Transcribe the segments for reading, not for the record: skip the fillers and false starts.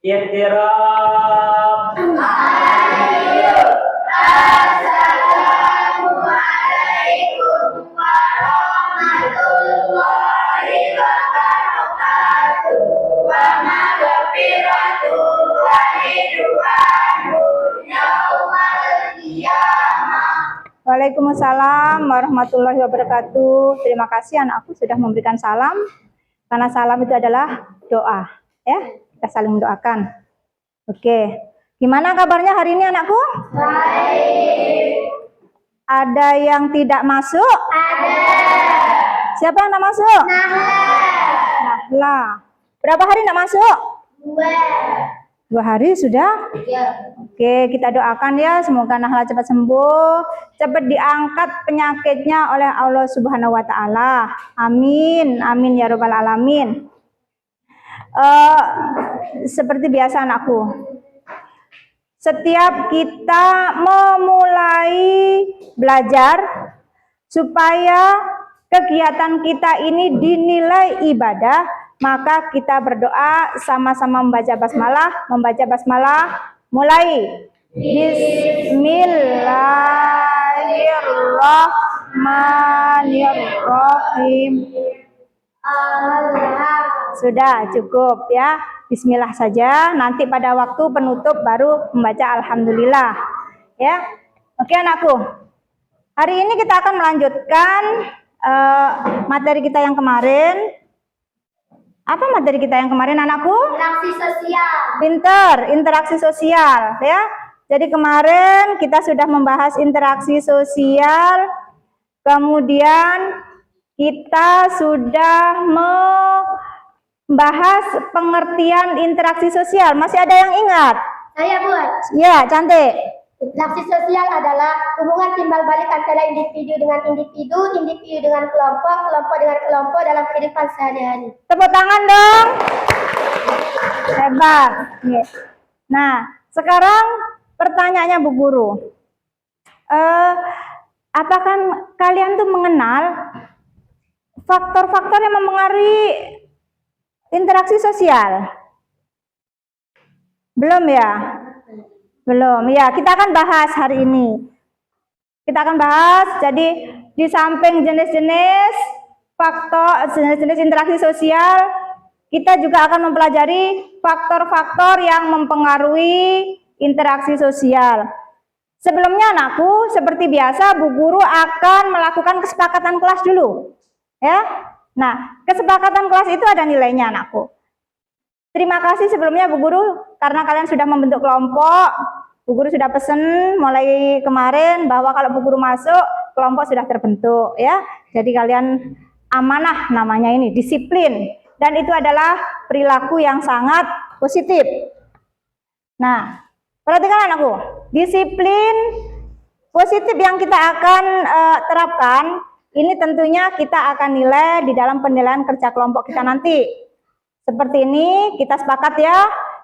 Ihtiram. Assalamualaikum warahmatullahi wabarakatuh. Wa maghfiratuh wa ridwanun yaumal qiyamah. Waalaikumsalam warahmatullahi wabarakatuh. Terima kasih anakku sudah memberikan salam. Karena salam itu adalah doa, ya. Kita saling doakan. Oke. Gimana kabarnya hari ini anakku? Baik. Ada yang tidak masuk? Ada. Siapa yang tidak masuk? Nahla. Berapa hari tidak masuk? 2 hari sudah? Ya. Oke, kita doakan ya, semoga Nahla cepat sembuh, cepat diangkat penyakitnya oleh Allah Subhanahu wa taala. Amin. Amin ya rabbal alamin. Seperti biasa anakku. Setiap kita memulai belajar supaya kegiatan kita ini dinilai ibadah, maka kita berdoa sama-sama membaca basmalah, mulai. Bismillahirrahmanirrahim. Sudah cukup ya. Bismillah saja. Nanti pada waktu penutup baru membaca alhamdulillah. Ya. Oke anakku. Hari ini kita akan melanjutkan materi kita yang kemarin. Apa materi kita yang kemarin anakku? Interaksi sosial. Pinter, interaksi sosial ya. Jadi kemarin kita sudah membahas interaksi sosial. Kemudian kita sudah membahas pengertian interaksi sosial. Masih ada yang ingat? Saya buat. Ya, cantik. Interaksi sosial adalah hubungan timbal balik antara individu dengan individu, individu dengan kelompok, kelompok dengan kelompok dalam kehidupan sehari-hari. Tepuk tangan dong. Hebat. Nah, sekarang pertanyaannya Bu Guru. Apakah kalian tuh mengenal faktor-faktor yang mempengaruhi interaksi sosial? Belum ya? Belum. Ya, kita akan bahas hari ini. Kita akan bahas, jadi di samping jenis-jenis faktor, jenis-jenis interaksi sosial, kita juga akan mempelajari faktor-faktor yang mempengaruhi interaksi sosial. Sebelumnya anakku, seperti biasa Bu Guru akan melakukan kesepakatan kelas dulu. Ya. Nah, kesepakatan kelas itu ada nilainya anakku. Terima kasih sebelumnya Bu Guru karena kalian sudah membentuk kelompok. Bu Guru sudah pesen mulai kemarin bahwa kalau Bu Guru masuk, kelompok sudah terbentuk ya. Jadi kalian amanah namanya ini, disiplin. Dan itu adalah perilaku yang sangat positif. Nah, perhatikan anakku, disiplin positif yang kita akan terapkan, ini tentunya kita akan nilai di dalam penilaian kerja kelompok kita nanti. Seperti ini, kita sepakat ya.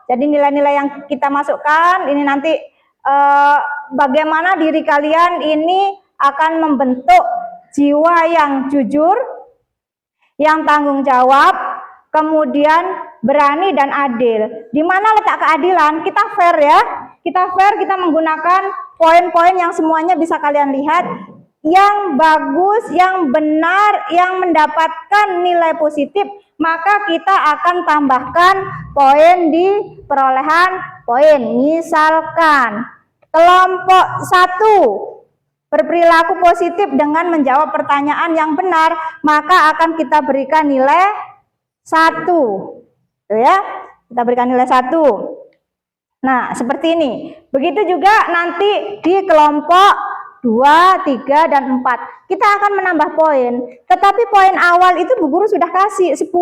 Jadi nilai-nilai yang kita masukkan, ini nanti bagaimana diri kalian ini akan membentuk jiwa yang jujur, yang tanggung jawab, kemudian berani dan adil. Di mana letak keadilan? Kita fair ya. Kita fair, kita menggunakan poin-poin yang semuanya bisa kalian lihat. Yang bagus, yang benar, yang mendapatkan nilai positif, maka kita akan tambahkan poin di perolehan poin. Misalkan kelompok 1 berperilaku positif dengan menjawab pertanyaan yang benar, maka akan kita berikan nilai 1. Tuh ya, kita berikan nilai 1. Nah, seperti ini. Begitu juga nanti di kelompok 2, 3, dan 4. Kita akan menambah poin. Tetapi poin awal itu Bu Guru sudah kasih 10.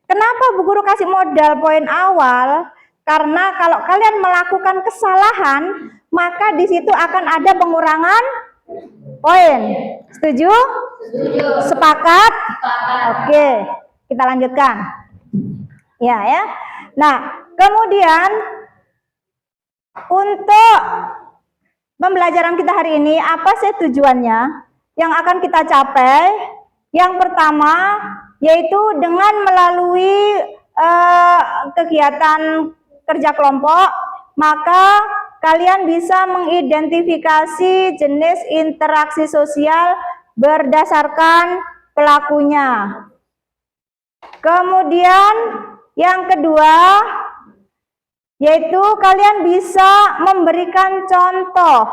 Kenapa Bu Guru kasih modal poin awal? Karena kalau kalian melakukan kesalahan, maka di situ akan ada pengurangan poin. Setuju? Setuju. Sepakat? Oke, kita lanjutkan. Ya. Nah, kemudian untuk pembelajaran kita hari ini, apa sih tujuannya yang akan kita capai? Yang pertama, yaitu dengan melalui kegiatan kerja kelompok, maka kalian bisa mengidentifikasi jenis interaksi sosial berdasarkan pelakunya. Kemudian yang kedua, yaitu kalian bisa memberikan contoh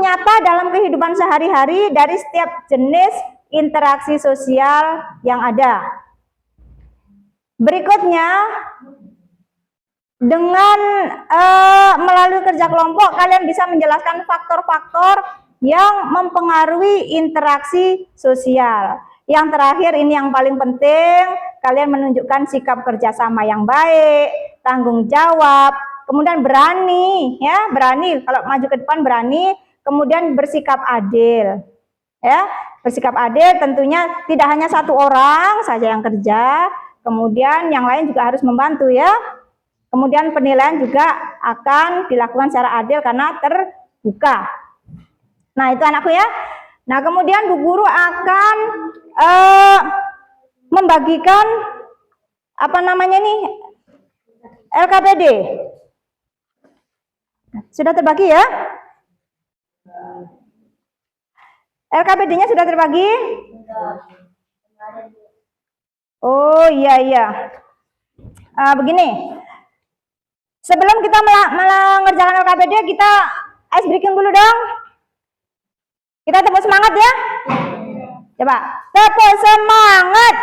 nyata dalam kehidupan sehari-hari dari setiap jenis interaksi sosial yang ada. Berikutnya, dengan melalui kerja kelompok, kalian bisa menjelaskan faktor-faktor yang mempengaruhi interaksi sosial. Yang terakhir, ini yang paling penting, kalian menunjukkan sikap kerjasama yang baik, tanggung jawab, kemudian berani, ya, berani. Kalau maju ke depan berani, kemudian bersikap adil, ya, bersikap adil. Tentunya tidak hanya satu orang saja yang kerja, kemudian yang lain juga harus membantu, ya. Kemudian penilaian juga akan dilakukan secara adil karena terbuka. Nah, itu anakku ya. Nah, kemudian Bu Guru akan membagikan apa namanya nih, LKPD. Sudah terbagi ya? LKPD-nya sudah terbagi? Oh iya. Begini. Sebelum kita mengerjakan LKPD, kita ice breaking dulu dong. Kita tepuk semangat ya. Coba, tepuk semangat.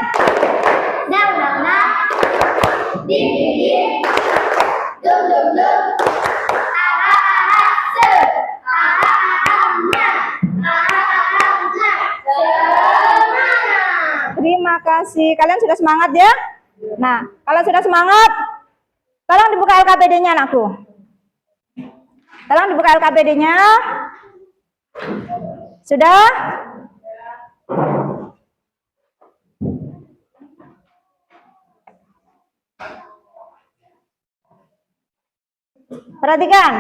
Terima kasih. Kalian sudah semangat ya? Nah, kalau sudah semangat, tolong dibuka LKPD-nya anakku. Tolong dibuka LKPD-nya. Sudah? Perhatikan.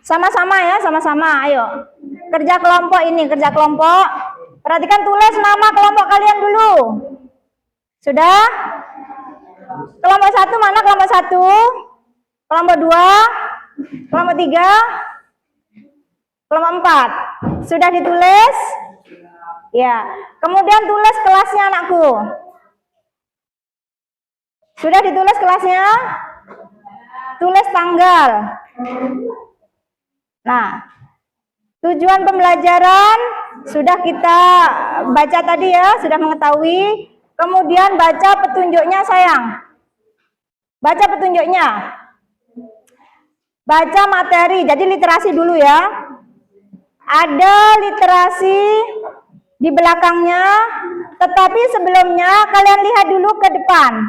Sama-sama ya, sama-sama. Ayo. Kerja kelompok ini, kerja kelompok. Perhatikan, tulis nama kelompok kalian dulu. Sudah? Kelompok 1 mana kelompok 1? Kelompok 2? Kelompok 3? Kelompok 4? Sudah ditulis? Ya. Kemudian tulis kelasnya anakku. Sudah ditulis kelasnya? Tulis tanggal. Nah, tujuan pembelajaran sudah kita baca tadi ya, sudah mengetahui. Kemudian baca petunjuknya sayang. Baca petunjuknya. Baca materi, jadi literasi dulu ya. Ada literasi di belakangnya, tetapi sebelumnya kalian lihat dulu ke depan.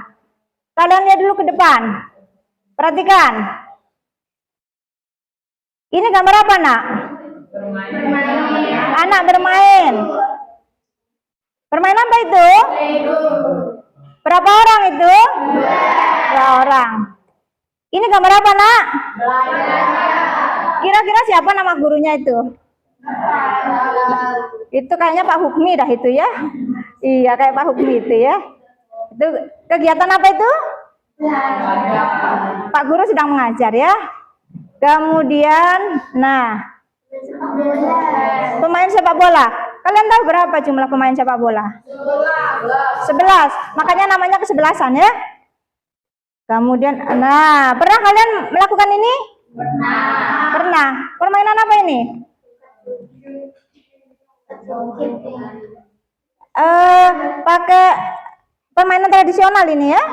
Kalian lihat dulu ke depan. Perhatikan. Ini gambar apa, Nak? Bermain. Anak bermain. Bermain apa itu? Lego. Berapa orang itu? 2 orang. Ini gambar apa, Nak? Kira-kira siapa nama gurunya itu? Itu kayaknya Pak Hukmi dah itu ya. Iya, kayak Pak Hukmi itu ya. Itu kegiatan apa itu? Pak Guru sedang mengajar ya. Kemudian, nah, pemain sepak bola. Kalian tahu berapa jumlah pemain sepak bola? 11. Makanya namanya kesebelasan ya. Kemudian, nah, pernah kalian melakukan ini? Pernah. Permainan apa ini? Pakai permainan tradisional ini ya?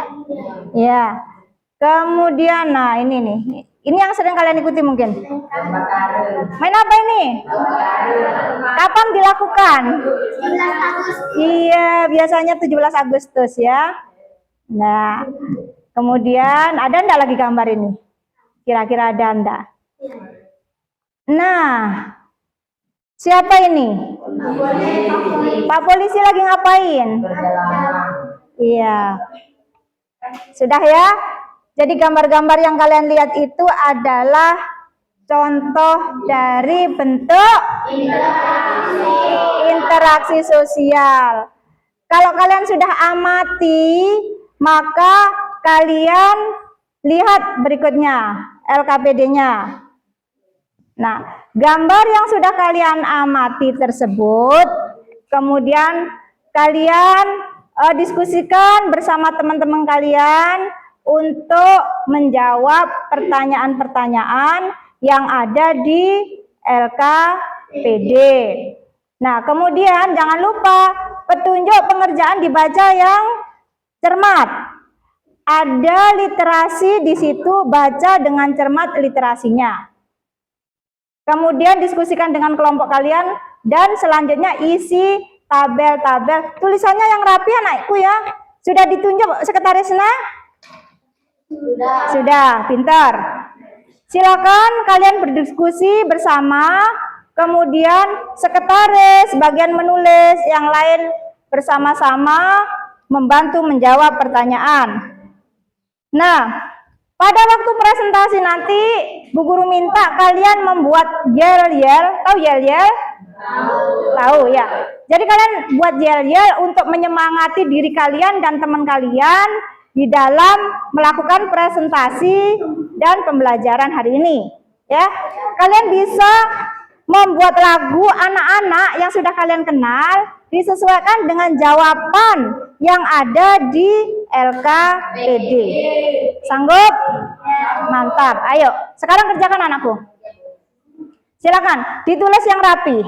Ya. Kemudian, nah ini nih. Ini yang sering kalian ikuti mungkin. Main apa ini? Kapan dilakukan? 17 Agustus. Iya, biasanya 17 Agustus ya. Nah, kemudian ada enggak lagi gambar ini? Kira-kira ada enggak? Nah, siapa ini? Pak polisi lagi ngapain? Iya. Sudah ya? Jadi gambar-gambar yang kalian lihat itu adalah contoh dari bentuk interaksi sosial. Kalau kalian sudah amati, maka kalian Lihat berikutnya LKPD-nya. Nah, gambar yang sudah kalian amati tersebut, kemudian kalian diskusikan bersama teman-teman kalian untuk menjawab pertanyaan-pertanyaan yang ada di LKPD. Nah, kemudian jangan lupa petunjuk pengerjaan dibaca yang cermat. Ada literasi di situ, baca dengan cermat literasinya. Kemudian diskusikan dengan kelompok kalian dan selanjutnya isi tabel-tabel. Tulisannya yang rapi anakku ya. Sudah ditunjuk sekretarisnya? Sudah, pintar. Silakan kalian berdiskusi bersama, kemudian sekretaris bagian menulis, yang lain bersama-sama membantu menjawab pertanyaan. Nah, pada waktu presentasi nanti, Bu Guru minta kalian membuat yel-yel. Tahu yel-yel? Tahu ya. Jadi kalian buat yel-yel untuk menyemangati diri kalian dan teman kalian di dalam melakukan presentasi dan pembelajaran hari ini. Ya, kalian bisa membuat lagu anak-anak yang sudah kalian kenal, disesuaikan dengan jawaban yang ada di LKPD. Sanggup? Mantap. Ayo, sekarang kerjakan anakku. Silakan, ditulis yang rapi.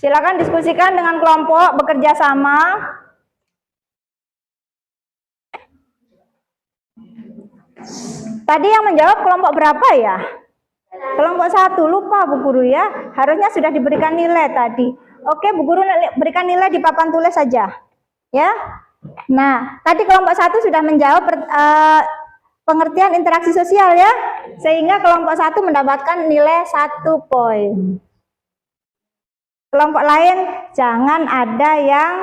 Silakan diskusikan dengan kelompok, bekerja sama. Tadi yang menjawab kelompok berapa ya? Kelompok 1, lupa Bu Guru ya. Harusnya sudah diberikan nilai tadi. Oke, Bu Guru berikan nilai di papan tulis saja. Ya. Nah, tadi kelompok 1 sudah menjawab pengertian interaksi sosial ya. Sehingga kelompok 1 mendapatkan nilai 1 poin. Kelompok lain jangan ada yang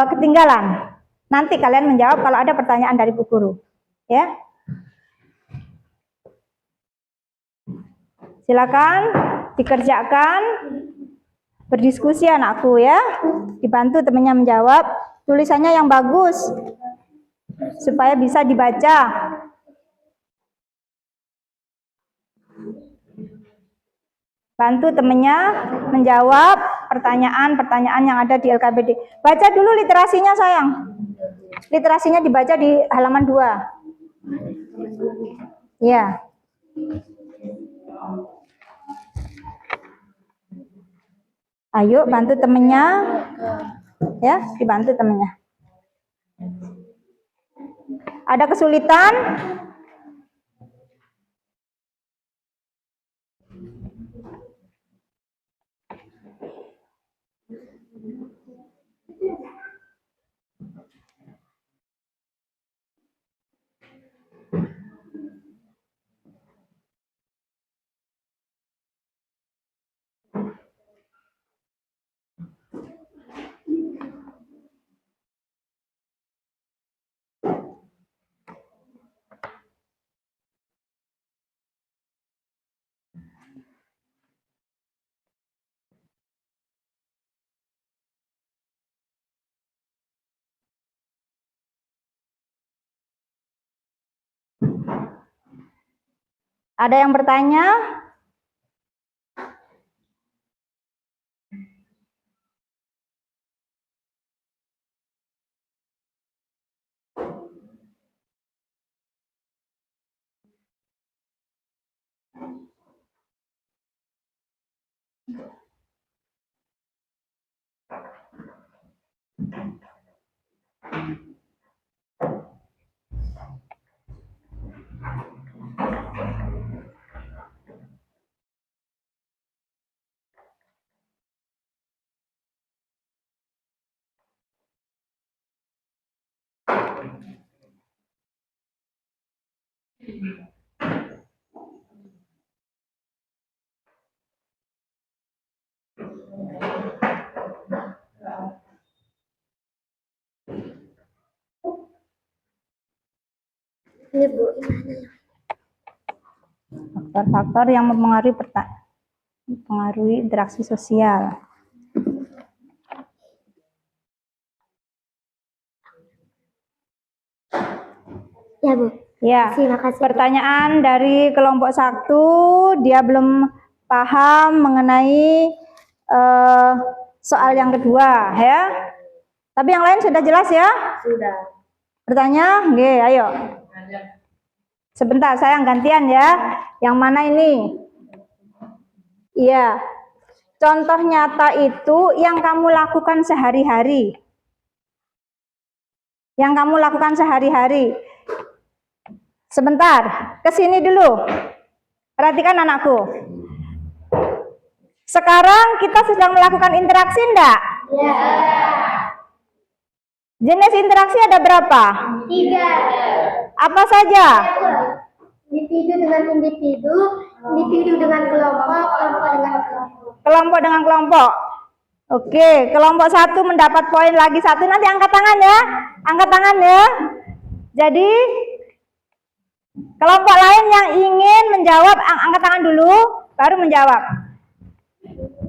ketinggalan. Nanti kalian menjawab kalau ada pertanyaan dari Bu Guru. Ya. Silakan dikerjakan, berdiskusi anakku ya, dibantu temannya menjawab, tulisannya yang bagus supaya bisa dibaca. Bantu temannya menjawab pertanyaan-pertanyaan yang ada di LKPD. Baca dulu literasinya sayang. Literasinya dibaca di halaman 2. Ya. Ayo bantu temennya, ya, dibantu temennya. Ada kesulitan? Ada yang bertanya? Ini Bu. Faktor-faktor yang mempengaruhi interaksi sosial. Ya, Bu. Ya. Terima kasih. Pertanyaan dari kelompok 1, dia belum paham mengenai soal yang kedua, ya. Tapi yang lain sudah jelas ya? Sudah. Bertanya? Oke, ayo. Sebentar, saya gantian ya. Yang mana ini? Iya. Contoh nyata itu yang kamu lakukan sehari-hari. Yang kamu lakukan sehari-hari. Sebentar, ke sini dulu. Perhatikan anakku. Sekarang kita sedang melakukan interaksi enggak? Ya. Jenis interaksi ada berapa? 3. Apa saja? Individu dengan individu, individu dengan kelompok, kelompok dengan kelompok. Kelompok dengan kelompok. Oke, kelompok 1 mendapat poin lagi 1. Nanti angkat tangan ya. Angkat tangan ya. Jadi kelompok lain yang ingin menjawab, angkat tangan dulu, baru menjawab.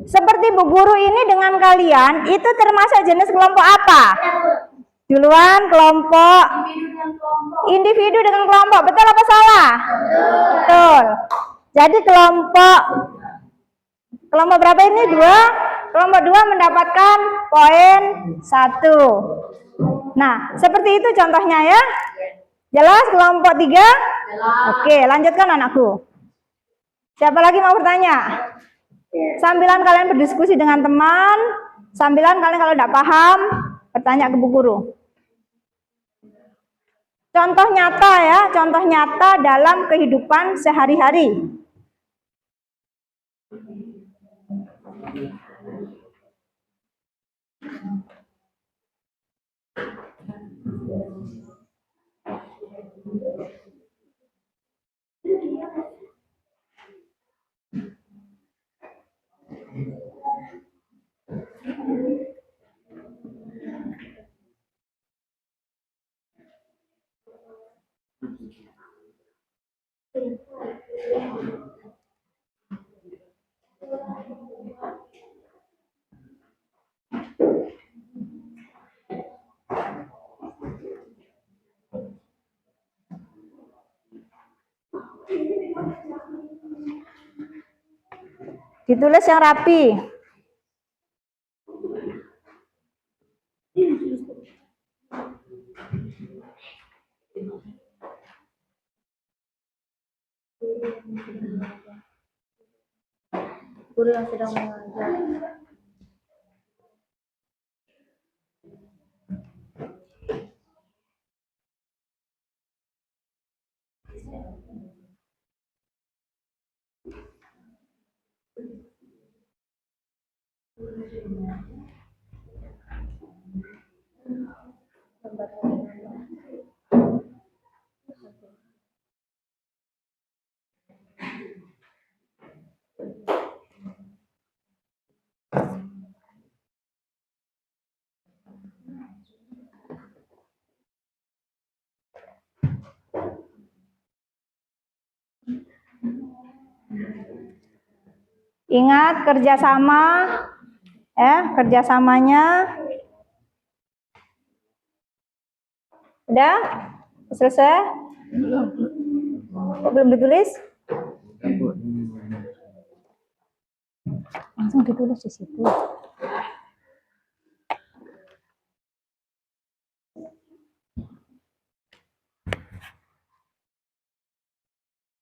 Seperti Bu Guru ini dengan kalian, itu termasuk jenis kelompok apa? Duluan, kelompok. Individu dengan kelompok. Betul apa salah? Betul. Jadi kelompok berapa ini? 2. Kelompok 2 mendapatkan poin 1. Nah, seperti itu contohnya ya. Jelas kelompok 3? Oke, lanjutkan anakku. Siapa lagi mau bertanya? Sambilan kalian berdiskusi dengan teman, sambilan kalian kalau tidak paham, bertanya ke Bu Guru. Contoh nyata ya, contoh nyata dalam kehidupan sehari-hari. Ditulis yang rapi. Guru yang sedang mengajar. Ingat kerjasama, ya kerjasamanya. Udah selesai? Belum ditulis? Langsung ditulis di situ.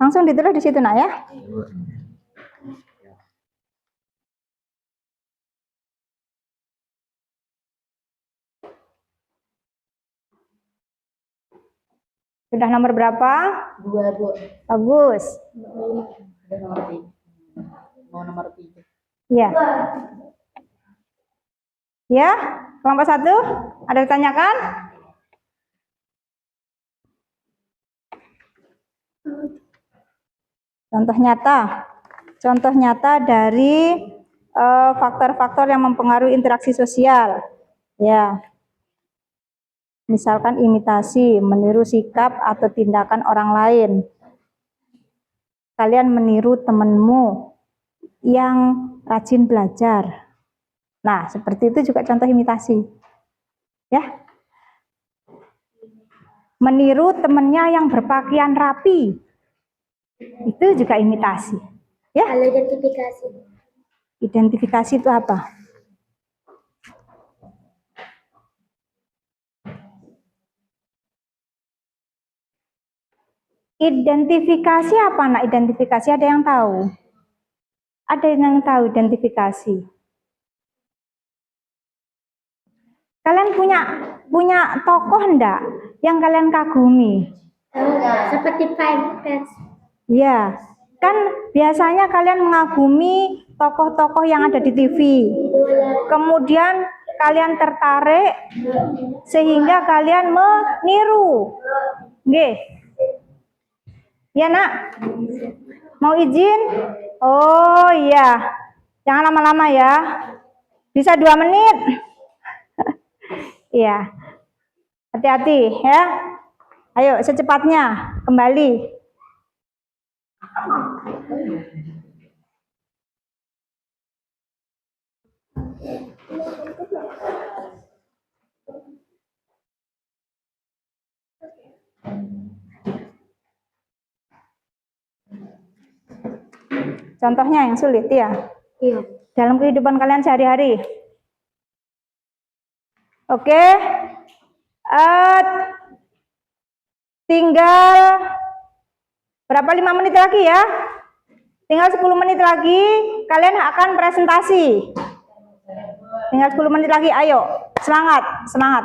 Langsung ditulis di situ nak ya. Sudah nomor berapa? 2, Bu. Bagus. Udah nomor 3. Mau nomor 3. Ya. Ya, kelompok 1 ada ditanyakan? Contoh nyata dari faktor-faktor yang mempengaruhi interaksi sosial. Ya. Misalkan imitasi, meniru sikap atau tindakan orang lain. Kalian meniru temanmu yang rajin belajar. Nah, seperti itu juga contoh imitasi. Ya. meniru temennya yang berpakaian rapi. Itu juga imitasi. Ya. Kalau identifikasi. Identifikasi itu apa? Identifikasi apa anak? Identifikasi ada yang tahu? Ada yang tahu identifikasi? Kalian punya tokoh enggak yang kalian kagumi? Seperti fans. Ya, kan biasanya kalian mengagumi tokoh-tokoh yang ada di TV. Kemudian kalian tertarik sehingga kalian meniru. Nggih. Ya, Nak. Mau izin? Oh iya. Jangan lama-lama ya. Bisa 2 menit. Iya. Hati-hati ya. Ayo secepatnya kembali. Contohnya yang sulit ya. Iya. Dalam kehidupan kalian sehari-hari. Oke. Tinggal berapa 5 menit lagi ya? Tinggal 10 menit lagi kalian akan presentasi. Tinggal 10 menit lagi, ayo. Semangat, semangat.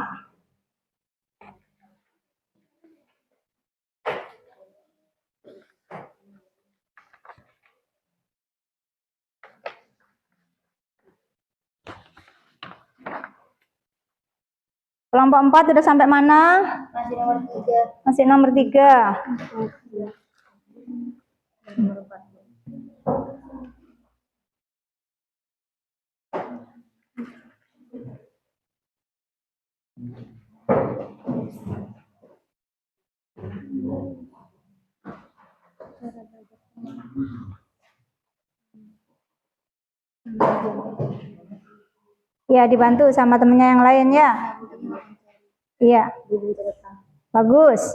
Kelompok 4 sudah sampai mana? Masih nomor 3. Masih nomor 3. Ya, dibantu sama temennya yang lain ya. Iya. Bagus.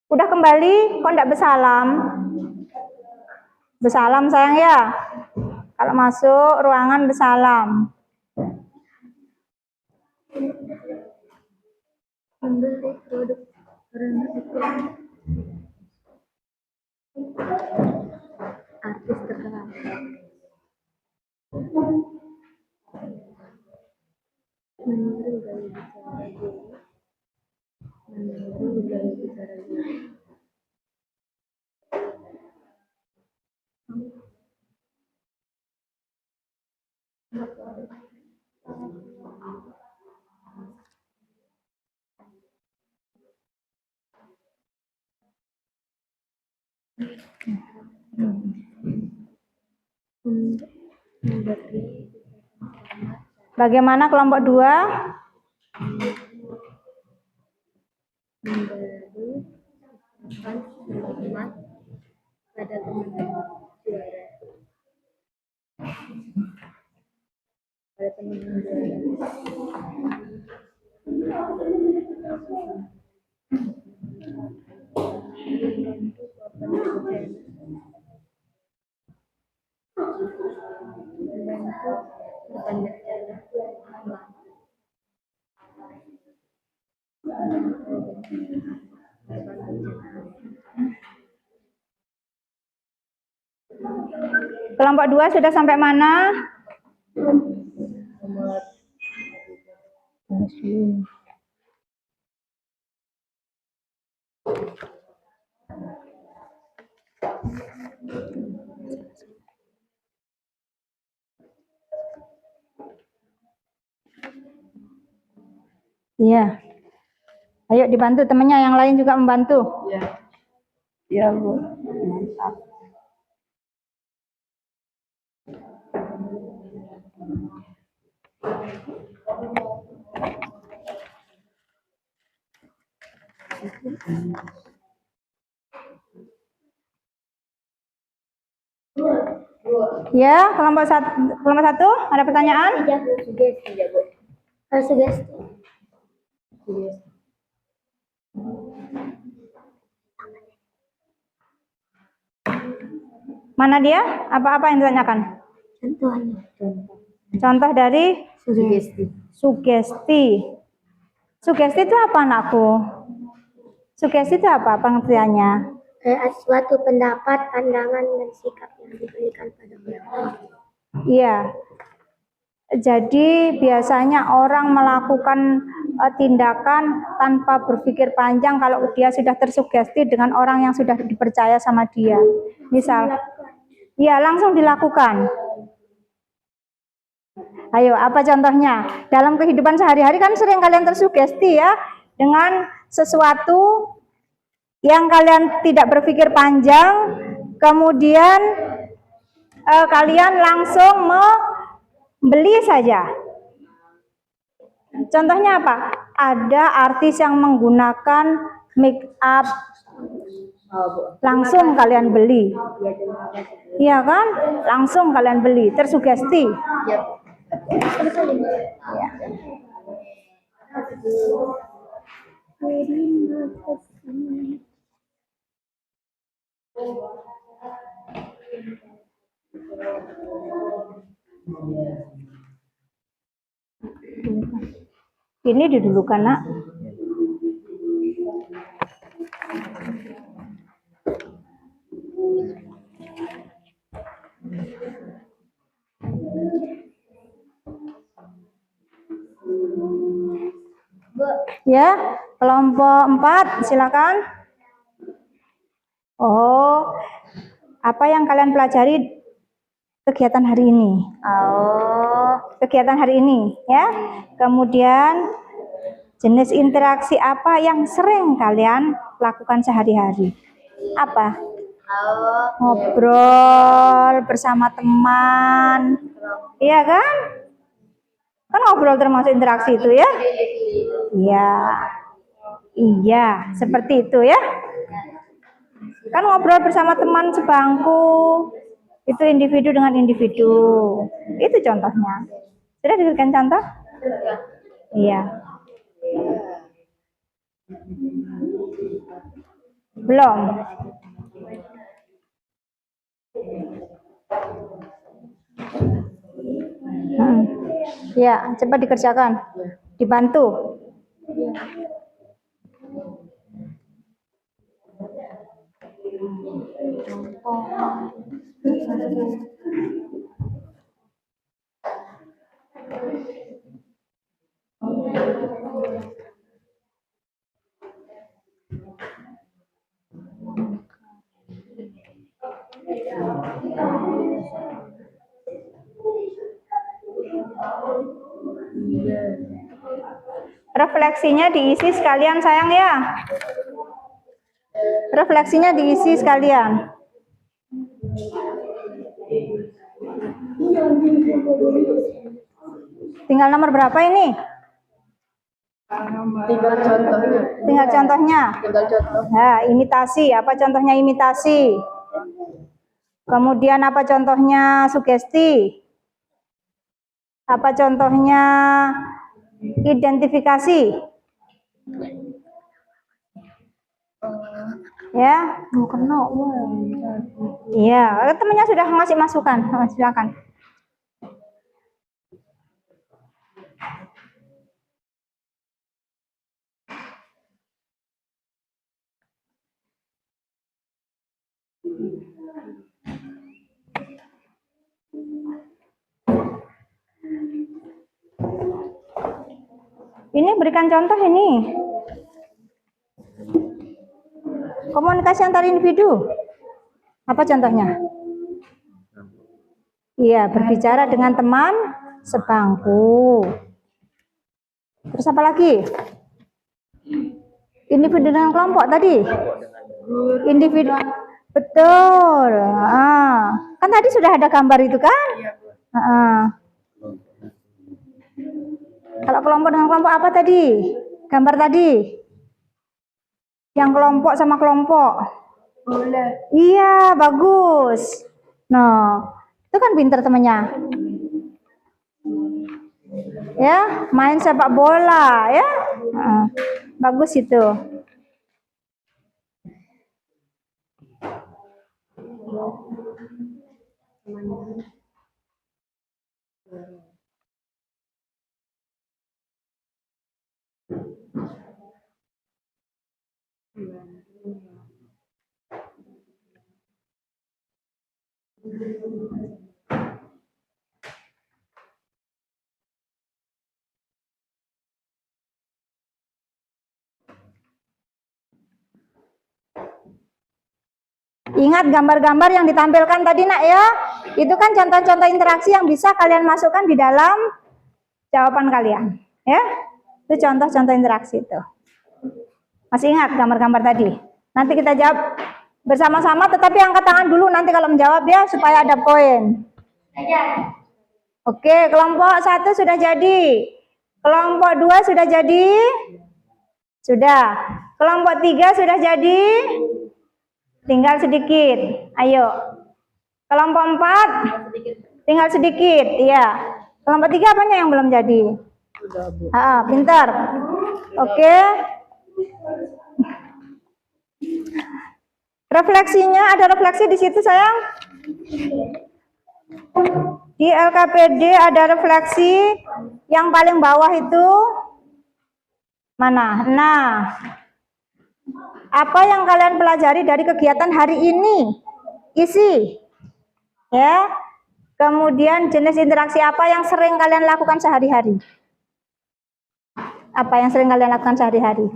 Udah kembali, kok enggak bersalam? Bersalam sayang ya. Kalau masuk ruangan bersalam. Artis terkenal. Meniru gaya bicara dia. Meniru gaya bicara dia. Bagaimana kelompok 2? Memberi hormat pada teman-teman juara. Pada teman-teman juara. Membantu korban bencana. Membantu korban bencana. Kelompok 2 sudah sampai mana? Iya. Ayo dibantu temannya, yang lain juga membantu. Iya. Iya, Bu. Mantap. Ya, kelompok 1 ada pertanyaan? Tidak, Bu. Sugesti. Mana dia? Apa-apa yang ditanyakan? Contohnya. Contoh dari Sugesti. sugesti. Sugesti itu apa, anakku? Sugesti itu apa pengertiannya? Suatu pendapat, pandangan, dan sikap yang diberikan pada orang lain. Iya. Jadi biasanya orang melakukan tindakan tanpa berpikir panjang kalau dia sudah tersugesti dengan orang yang sudah dipercaya sama dia. Misal, iya langsung dilakukan. Ayo, apa contohnya? Dalam kehidupan sehari-hari kan sering kalian tersugesti ya dengan sesuatu yang kalian tidak berpikir panjang, kemudian kalian langsung membeli saja. Contohnya apa? Ada artis yang menggunakan make up, langsung kalian beli. Iya kan? Langsung kalian beli, tersugesti. Yap. Ya. Ini didulukan, Nak. Ya, kelompok 4, silakan. Oh, apa yang kalian pelajari kegiatan hari ini? Oh, kegiatan hari ini, ya. Kemudian jenis interaksi apa yang sering kalian lakukan sehari-hari? Apa? Ngobrol bersama teman, iya kan? Kan ngobrol termasuk interaksi itu ya? Iya, iya, seperti itu ya. Kan ngobrol bersama teman sebangku, itu individu dengan individu. Itu contohnya. Sudah diberikan contoh? Iya. Belum. Ya, cepat dikerjakan. Dibantu. Refleksinya diisi sekalian sayang ya. Refleksinya diisi sekalian. Tinggal nomor berapa ini? Tinggal contohnya. Tinggal contohnya. Tinggal contoh. Nah, imitasi. Apa contohnya imitasi? Kemudian apa contohnya sugesti? Apa contohnya identifikasi? Ya, iya, temannya sudah ngasih masukan. Silakan. Ini berikan contoh ini. Komunikasi antar individu. Apa contohnya? Iya, berbicara dengan teman sebangku. Terus apa lagi? Individu dengan kelompok tadi. Individu. Betul. Kan tadi sudah ada gambar itu kan? Kalau kelompok dengan kelompok apa tadi? Gambar tadi. Yang kelompok sama kelompok. Boleh. Iya, bagus. Nah, itu kan pinter temannya. Ya, main sepak bola ya. Bagus itu. Ingat gambar-gambar yang ditampilkan tadi nak ya. Itu kan contoh-contoh interaksi yang bisa kalian masukkan di dalam jawaban kalian. Ya, itu contoh-contoh interaksi itu. Masih ingat gambar-gambar tadi? Nanti kita jawab bersama-sama, tetapi angkat tangan dulu nanti kalau menjawab ya, supaya ada poin. Oke, kelompok 1 sudah jadi. Kelompok 2 sudah jadi? Sudah. Kelompok 3 sudah jadi? Tinggal sedikit. Ayo. Kelompok 4 tinggal sedikit. Iya. Kelompok 3 apanya yang belum jadi? Pintar. Oke. Refleksinya, ada refleksi di situ sayang? Di LKPD ada refleksi yang paling bawah itu mana? Nah, apa yang kalian pelajari dari kegiatan hari ini? Isi. Ya. Kemudian jenis interaksi apa yang sering kalian lakukan sehari-hari? Apa yang sering kalian lakukan sehari-hari?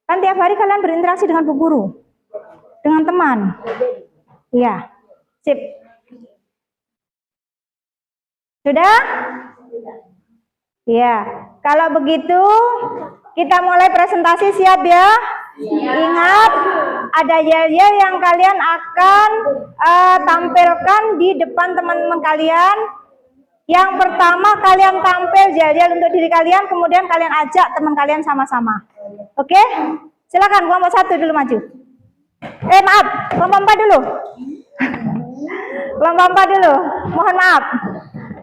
Kan tiap hari kalian berinteraksi dengan bu guru, dengan teman. Iya. Sip. Sudah? Iya. Kalau begitu kita mulai presentasi, siap ya? Ingat, ada yel-yel yang kalian akan tampilkan di depan teman-teman kalian. Yang pertama kalian tampil yel-yel untuk diri kalian, kemudian kalian ajak teman kalian sama-sama. Oke? Silakan kelompok 1 dulu maju. Maaf, kelompok 4 dulu. Kelompok 4 dulu. Mohon maaf.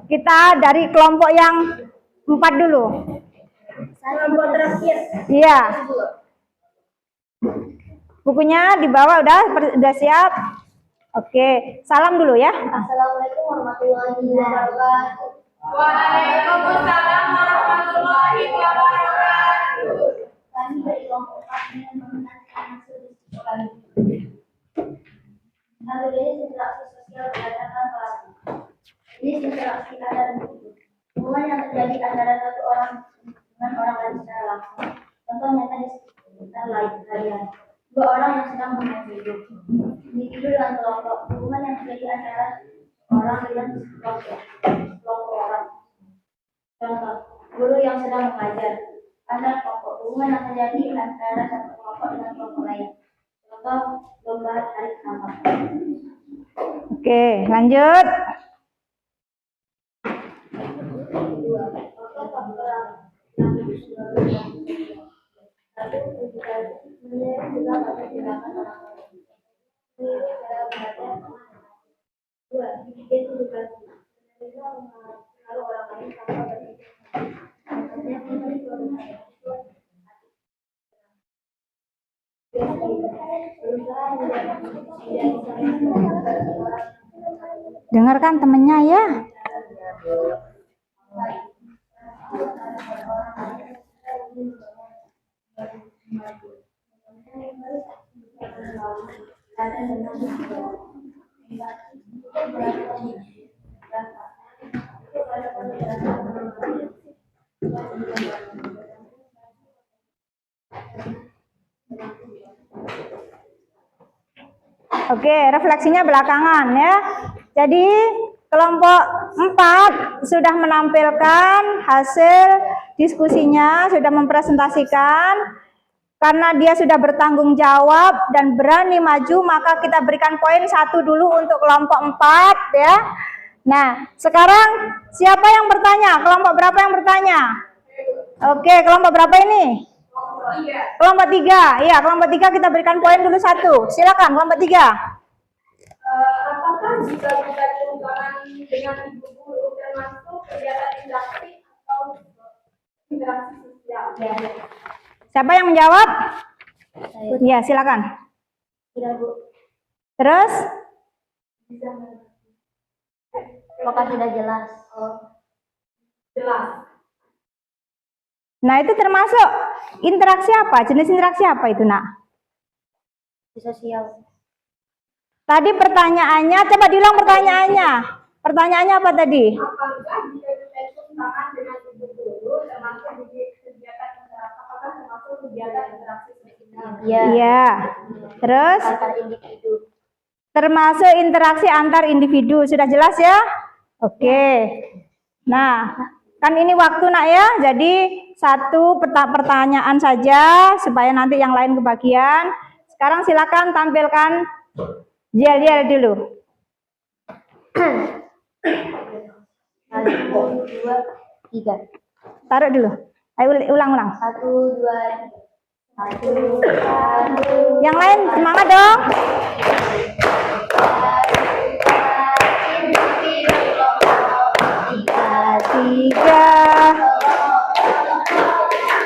Kita dari kelompok yang 4 dulu. Kelompok terakhir. Iya. Bukunya dibawa udah siap. Oke, salam dulu ya. Assalamualaikum warahmatullahi wabarakatuh. Waalaikumsalam warahmatullahi wabarakatuh. Kami dari kelompok 4 ingin mengenalkan maksud diskusi kami. Analisis interaksi sosial berdasarkan pelaku. Ini interaksi antara individu. Hubungan yang terjadi antara satu orang dengan orang lain secara langsung. Contoh nyata di sekitar harian. Dua orang yang sedang bermain hidup. Individu dengan kelompok. Hubungan yang terjadi antara orang dengan kelompok orang. Contoh, guru yang sedang mengajar. Antara kelompok. Hubungan yang terjadi antara satu kelompok dengan kelompok lain. Contoh, lomba tarik tambang. Oke, lanjut. Dengarkan temennya ya. Oke, refleksinya belakangan ya. Jadi kelompok 4 sudah menampilkan hasil diskusinya, sudah mempresentasikan. Karena dia sudah bertanggung jawab dan berani maju, maka kita berikan poin 1 dulu untuk kelompok 4 ya. Nah, sekarang siapa yang bertanya? Kelompok berapa yang bertanya? Oke, kelompok berapa ini? Kelompok 3. Iya, kelompok 3 kita berikan poin dulu 1. Silakan kelompok 3. Apa jika bukan perubahan dengan ibu guru termasuk kegiatan interaksi atau interaksi sosial? Ya. Siapa yang menjawab? Ya, silakan. Tidak, Bu. Terus? Apakah sudah jelas? Jelas. Nah, itu termasuk interaksi apa? Jenis interaksi apa itu, Nak? Sosial. Tadi pertanyaannya, coba diulang pertanyaannya. Pertanyaannya apa tadi? Apakah jika kita tangan dengan ibu guru termasuk kegiatan interaksi? Apakah termasuk kegiatan interaksi sosial? Iya. Iya. Terus? Antar individu. Termasuk interaksi antar individu. Sudah jelas ya? Oke. Nah, kan ini waktu, Nak ya. Jadi satu pertanyaan saja supaya nanti yang lain kebagian. Sekarang silakan tampilkan yel-yel dulu. 1, 2, 3. Taruh dulu. Ayo ulang-ulang. 1, 2, 1. Yang lain semangat dong. Tiga.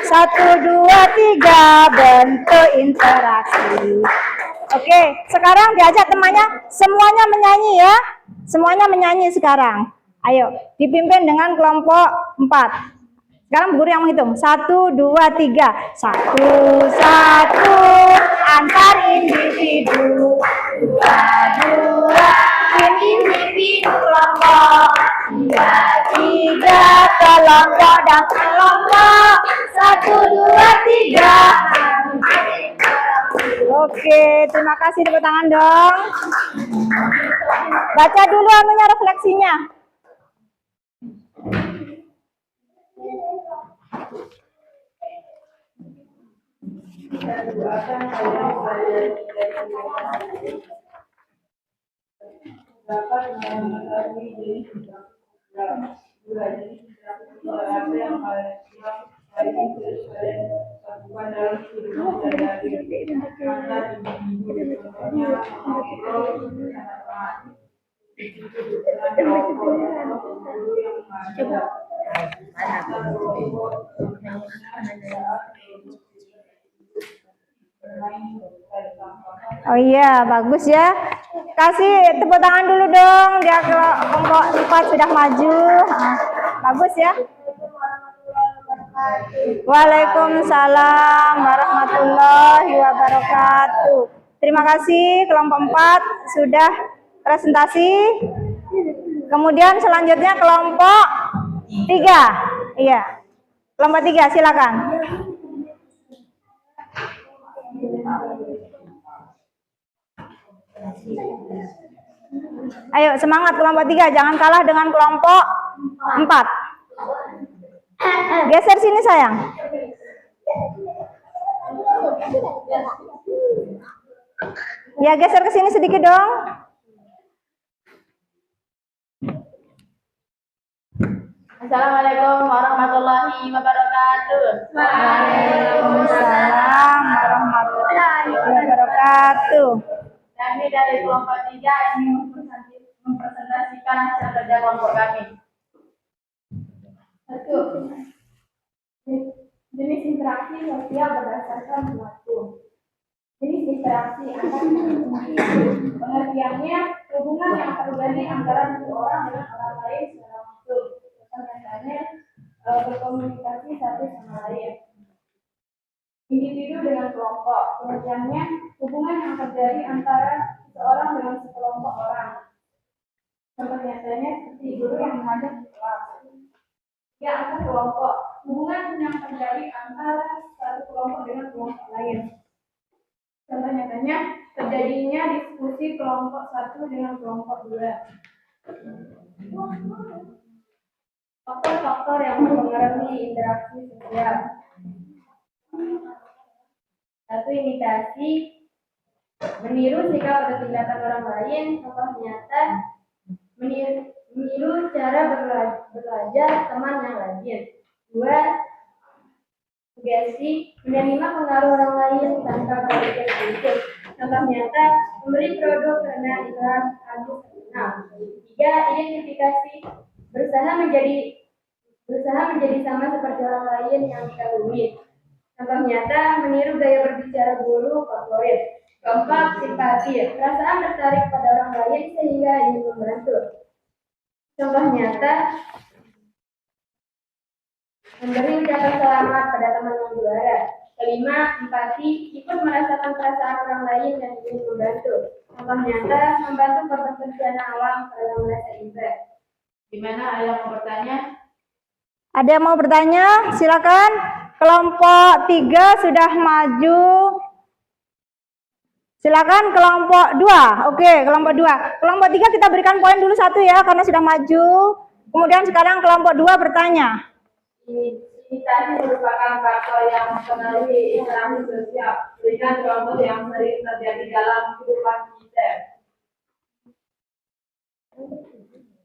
1, 2, 3 bentuk interaksi. Oke, sekarang diajak temannya semuanya menyanyi ya. Semuanya menyanyi sekarang. Ayo, dipimpin dengan kelompok 4. Sekarang guru yang menghitung. 1, 2, 3. 1, 1 antar individu. 2, 2 individu kelompok. 2, 3 kelompok dan kelompok. 1, 2, 3. Oke, terima kasih, tepuk tangan dong. Baca dulu anunya, refleksinya. Dapat mengetahui jenis dua jenis interaksi yang paling lakukan dalam kehidupan sehari-hari antar individu, contohnya mengobrol bersama dengan kelompok guru yang mengajar antar kelompok Oh iya, bagus ya. Kasih tepuk tangan dulu dong. Dia kelompok 4 sudah maju. Bagus ya. Waalaikumsalam warahmatullahi wabarakatuh. Terima kasih kelompok 4 sudah presentasi. Kemudian selanjutnya kelompok 3. Iya. Kelompok 3 silakan. Ayo semangat kelompok 3, jangan kalah dengan kelompok 4. Geser sini sayang. Ya geser ke sini sedikit dong. Assalamualaikum warahmatullahi wabarakatuh. Waalaikumsalam warahmatullahi wabarakatuh. Kami dari kelompok 3 ingin mempresentasikan hasil kerja kelompok kami. 1. Jenis interaksi sosial berdasarkan waktu. Jenis interaksi antar individu. Pengertiannya hubungan yang terjadi antara seseorang dengan orang lain secara langsung. Contohnya berkomunikasi satu sama lain. Individu dengan kelompok. Pengertiannya hubungan yang terjadi antara seseorang dengan sekelompok orang. Contoh nyatanya seperti guru yang mengajar di kelas. Ya, antar kelompok. Hubungan yang terjadi antara satu kelompok dengan kelompok lain. Contoh nyatanya terjadinya diskusi kelompok 1 dengan kelompok 2. Faktor-faktor yang mempengaruhi interaksi sosial. 1. Imitasi. Meniru sikap atau tindakan orang lain. Contoh nyata meniru cara belajar teman yang rajin. 2. Sugesti. Menerima pengaruh orang lain tanpa berpikir kritis. Contoh nyata membeli produk karena iklan habis Nah, tiga, identifikasi berusaha menjadi sama seperti orang lain yang dikagumi. Contoh nyata, meniru gaya berbicara guru favorit. Keempat, simpati, perasaan tertarik pada orang lain sehingga ingin membantu. Contoh nyata, memberi ucapan selamat pada teman yang juara. Kelima, empati, ikut merasakan perasaan orang lain yang ingin membantu. Contoh nyata, membantu korban bencana alam karena merasa iba. Gimana, ada yang mau bertanya? Ada yang mau bertanya? Silakan. Kelompok 3 sudah maju. Silakan kelompok 2. Oke, kelompok 2. Kelompok 3 kita berikan poin dulu 1 ya karena sudah maju. Kemudian sekarang kelompok 2 bertanya. Imitasi merupakan faktor yang mempengaruhi interaksi sosial. Berikan contoh yang sering terjadi dalam kehidupan kita.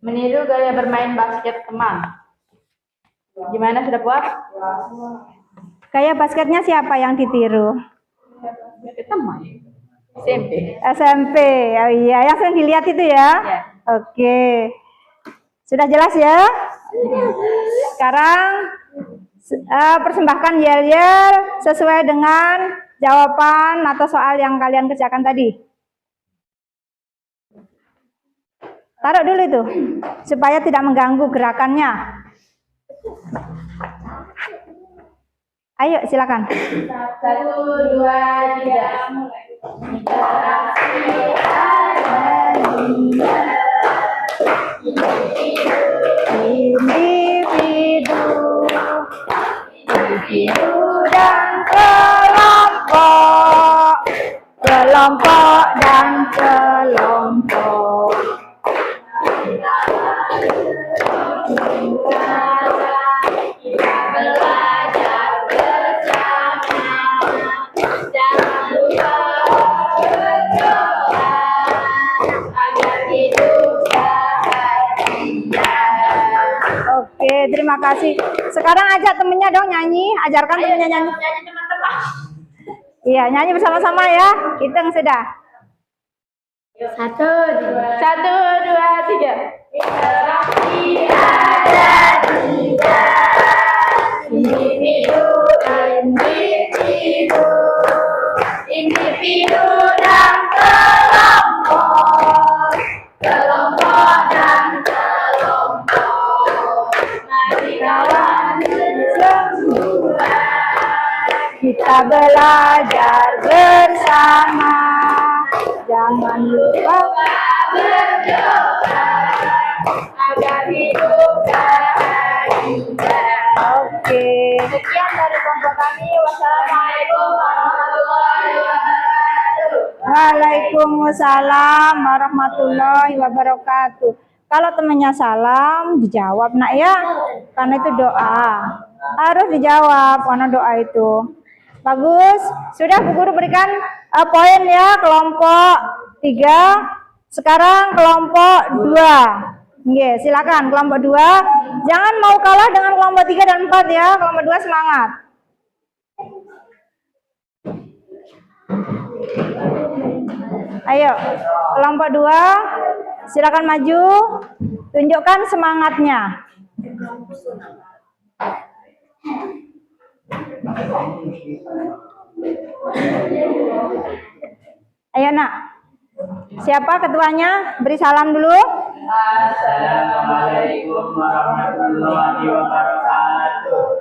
Meniru gaya bermain basket teman. Gimana, sudah puas? Gaya basketnya siapa yang ditiru? Basket teman. SMP. SMP. Oh iya, yang sering dilihat itu ya? Ya. Oke. Sudah jelas ya? Sekarang persembahkan yel-yel sesuai dengan jawaban atau soal yang kalian kerjakan tadi. Taruh dulu itu, supaya tidak mengganggu gerakannya. Ayo, silakan. 1, 2, 3, mulai. Individu dan kelompok, kelompok dan kelompok. Kita belajar bersama. Jangan lupa berdoa agar hidup bahagia. Oke, terima kasih. Sekarang ajak temennya dong nyanyi, ajarkan temennya nyanyi. Nyanyi teman-teman. Iya, nyanyi bersama-sama ya. Hitung sudah. 1, 2, 3. Interaksi ada 3. Individu, individu, individu dan kelompok, kelompok dan kelompok. Mari kawan semua, Kita belajar bersama. Jangan lupa berdoa agar hidup bahagia. Oke. Sekian dari kelompok kami. Wassalamualaikum warahmatullahi wabarakatuh. Waalaikumsalam warahmatullahi wabarakatuh. Kalau temannya salam, dijawab nak ya. Karena itu doa. Harus dijawab karena doa itu. Bagus. Sudah Bu Guru berikan poin ya kelompok 3. Sekarang kelompok 2. Oke, silakan kelompok 2. Jangan mau kalah dengan kelompok 3 dan 4 ya. Kelompok 2 semangat. Ayo, kelompok 2, silakan maju, tunjukkan semangatnya. Ayo nak, siapa ketuanya? Beri salam dulu. Assalamualaikum warahmatullahi wabarakatuh.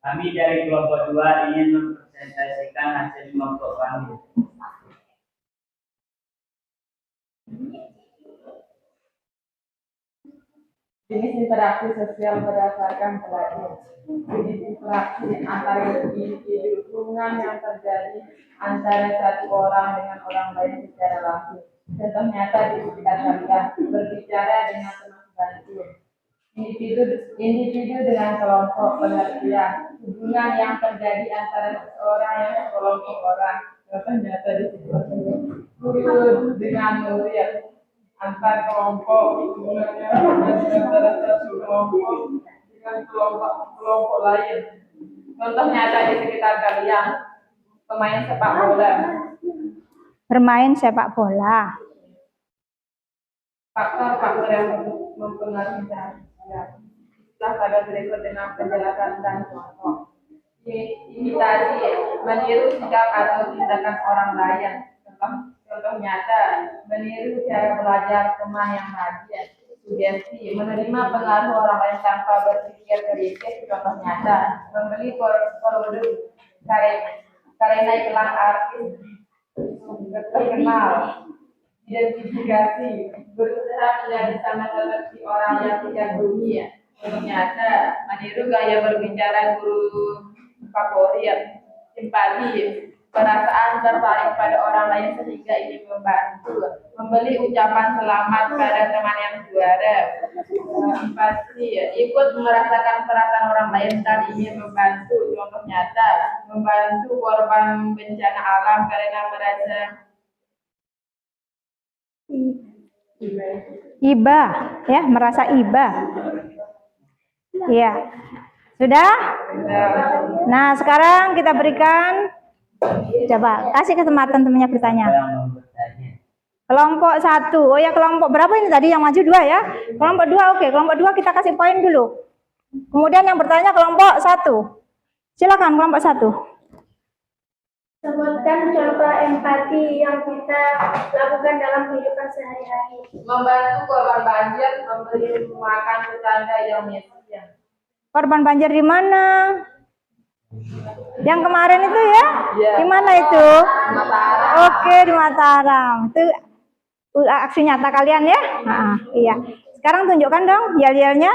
Kami dari kelompok 2 ingin mempresentasikan hasil kelompok kami. Jenis interaksi sosial berdasarkan pelajar. Jenis interaksi antara individu, hubungan yang terjadi antara satu orang dengan orang lain secara langsung. Contoh nyata di sekitar kalian, berbicara dengan teman bantu. Individu dengan kelompok pengertian, hubungan yang terjadi antara seseorang yang sekelompok orang. Contoh nyata di sekitar kalian, guru dengan murid. Antar kelompok, hubungannya antara satu kelompok dengan kelompok lain. Contoh nyata di sekitar kalian, pemain sepak bola. Bermain sepak bola. Faktor-faktor yang mempengaruhi interaksi sosial. Setelah pada berikut dengan penjelasan dan contoh. Imitasi, meniru sikap atau tindakan orang lain. Contoh nyata, meniru cara belajar teman yang rajin. Sugesti, menerima pengaruh orang lain tanpa berpikir kritis. Contoh nyata, membeli produk karena iklan artis terkenal. Identifikasi, berusaha menjadi sama seperti orang yang tidak rugi. Contoh nyata, meniru gaya berbicara guru favorit. Simpati, perasaan tertarik pada orang lain sehingga ingin membantu. Membeli ucapan selamat pada teman yang juara. Empati, ikut merasakan perasaan orang lain dan ingin membantu. Contoh nyata, membantu korban bencana alam karena merasa Iba, ya, merasa iba. Iya. Sudah? Nah, sekarang kita berikan, coba kasih kesempatan temannya bertanya. Kelompok 1. Oh ya, kelompok berapa ini tadi yang maju 2 ya? Kelompok 2, oke. Kelompok 2 kita kasih poin dulu. Kemudian yang bertanya kelompok 1. Silakan kelompok 1. Sebutkan contoh empati yang kita lakukan dalam kehidupan sehari-hari. membantu korban banjir, memberi makan tetangga yang miskin. Korban banjir di mana? Yang kemarin itu ya? Iya. Di mana itu? Mataram. Oke, di Mataram. Itu aksi nyata kalian ya? Nah, iya. Sekarang tunjukkan dong yel-yelnya.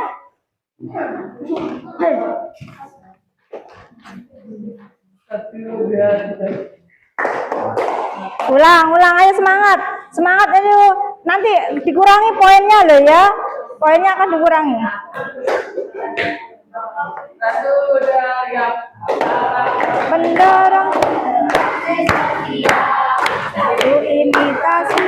Ulang, ayo semangat. Semangat ayo. Nanti dikurangi poinnya loh ya. Poinnya akan dikurangi. 1, 2, 3. Mendorong satu imitasi,